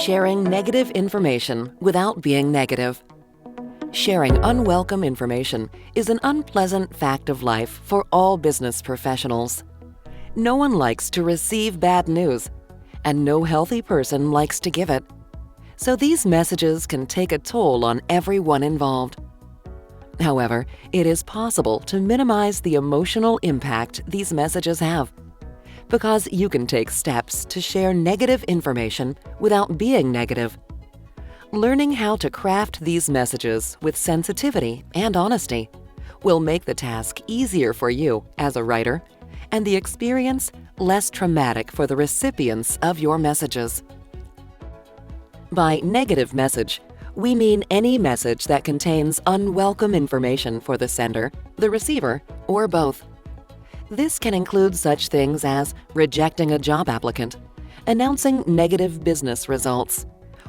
sharing negative information without being negative. Sharing unwelcome information is an unpleasant fact of life for all business professionals. No one likes to receive bad news, and no healthy person likes to give it. So these messages can take a toll on everyone involved. However, it is possible to minimize the emotional impact these messages have, because you can take steps to share negative information without being negative. Learning how to craft these messages with sensitivity and honesty will make the task easier for you as a writer and the experience less traumatic for the recipients of your messages. By negative message, we mean any message that contains unwelcome information for the sender, the receiver, or both. This can include such things as rejecting a job applicant, announcing negative business results,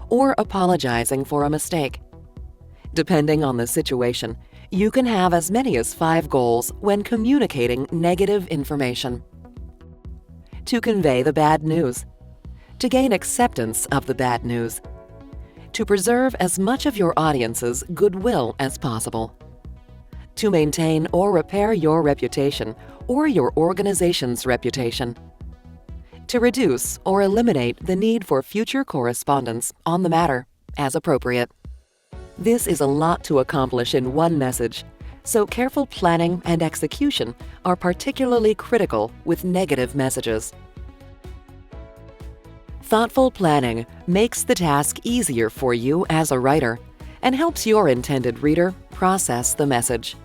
or apologizing for a mistake. Depending on the situation, you can have as many as 5 goals when communicating negative information. To convey the bad news. To gain acceptance of the bad news. To preserve as much of your audience's goodwill as possible. To maintain or repair your reputation or your organization's reputation. To reduce or eliminate the need for future correspondence on the matter, as appropriate. This is a lot to accomplish in one message, so careful planning and execution are particularly critical with negative messages. Thoughtful planning makes the task easier for you as a writer and helps your intended reader process the message.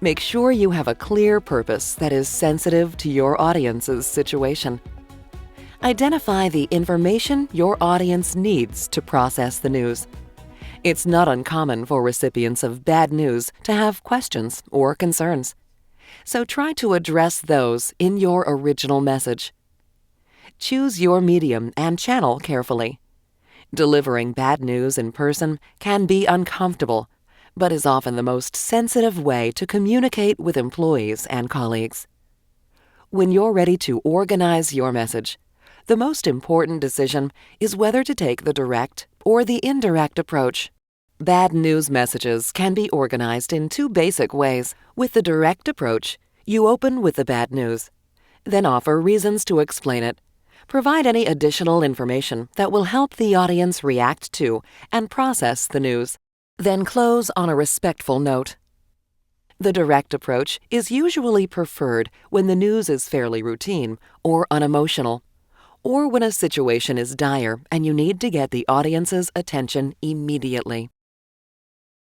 Make sure you have a clear purpose that is sensitive to your audience's situation. Identify the information your audience needs to process the news. It's not uncommon for recipients of bad news to have questions or concerns, so try to address those in your original message. Choose your medium and channel carefully. Delivering bad news in person can be uncomfortable, but is often the most sensitive way to communicate with employees and colleagues. When you're ready to organize your message, the most important decision is whether to take the direct or the indirect approach. Bad news messages can be organized in 2 basic ways. With the direct approach, you open with the bad news, then offer reasons to explain it. Provide any additional information that will help the audience react to and process the news. Then close on a respectful note. The direct approach is usually preferred when the news is fairly routine or unemotional, or when a situation is dire and you need to get the audience's attention immediately.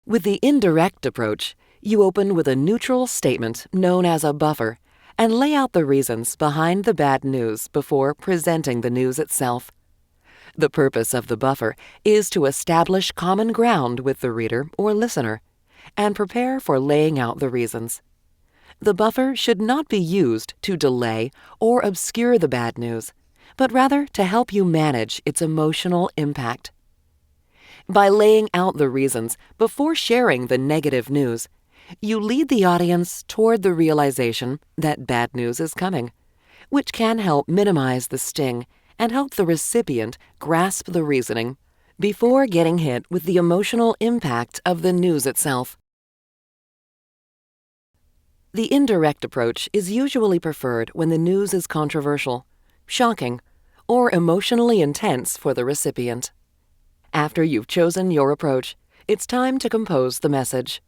With the indirect approach, you open with a neutral statement known as a buffer and lay out the reasons behind the bad news before presenting the news itself. The purpose of the buffer is to establish common ground with the reader or listener and prepare for laying out the reasons. The buffer should not be used to delay or obscure the bad news, but rather to help you manage its emotional impact. By laying out the reasons before sharing the negative news, you lead the audience toward the realization that bad news is coming, which can help minimize the sting and help the recipient grasp the reasoning before getting hit with the emotional impact of the news itself. The indirect approach is usually preferred when the news is controversial, shocking, or emotionally intense for the recipient. After you've chosen your approach, it's time to compose the message.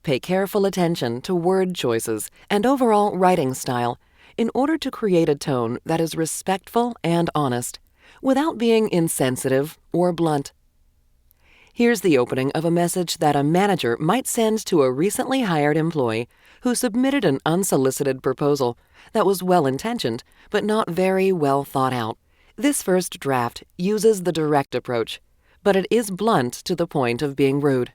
Pay careful attention to word choices and overall writing style in order to create a tone that is respectful and honest, without being insensitive or blunt. Here's the opening of a message that a manager might send to a recently hired employee who submitted an unsolicited proposal that was well-intentioned but not very well thought out. This first draft uses the direct approach, but it is blunt to the point of being rude.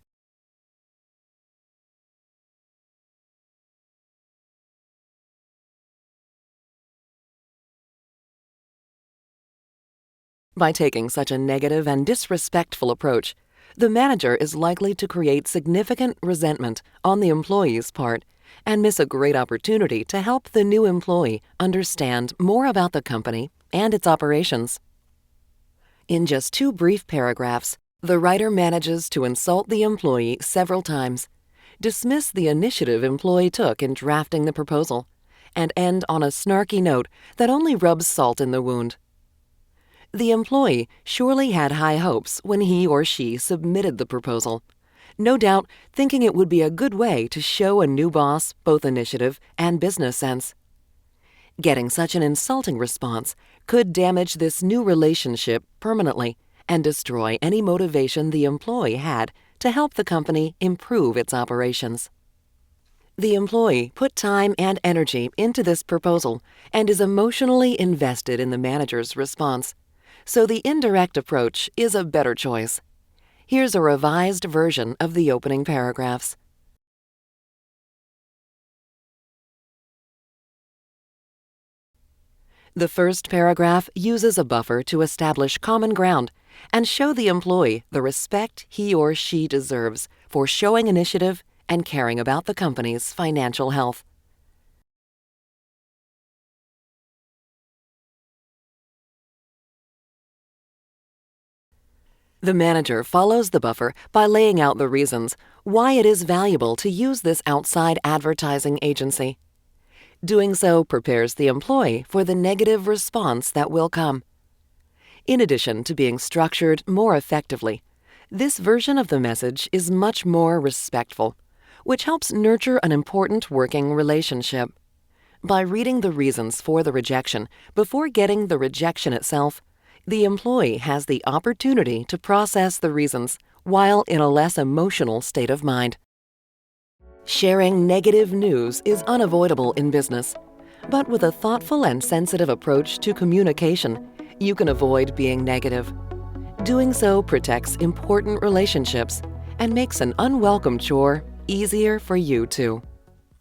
By taking such a negative and disrespectful approach, the manager is likely to create significant resentment on the employee's part and miss a great opportunity to help the new employee understand more about the company and its operations. In just 2 brief paragraphs, the writer manages to insult the employee several times, dismiss the initiative employee took in drafting the proposal, and end on a snarky note that only rubs salt in the wound. The employee surely had high hopes when he or she submitted the proposal, no doubt thinking it would be a good way to show a new boss both initiative and business sense. Getting such an insulting response could damage this new relationship permanently and destroy any motivation the employee had to help the company improve its operations. The employee put time and energy into this proposal and is emotionally invested in the manager's response, so the indirect approach is a better choice. Here's a revised version of the opening paragraphs. The first paragraph uses a buffer to establish common ground and show the employee the respect he or she deserves for showing initiative and caring about the company's financial health. The manager follows the buffer by laying out the reasons why it is valuable to use this outside advertising agency. Doing so prepares the employee for the negative response that will come. In addition to being structured more effectively, this version of the message is much more respectful, which helps nurture an important working relationship. By reading the reasons for the rejection before getting the rejection itself, the employee has the opportunity to process the reasons while in a less emotional state of mind. Sharing negative news is unavoidable in business, but with a thoughtful and sensitive approach to communication, you can avoid being negative. Doing so protects important relationships and makes an unwelcome chore easier for you too.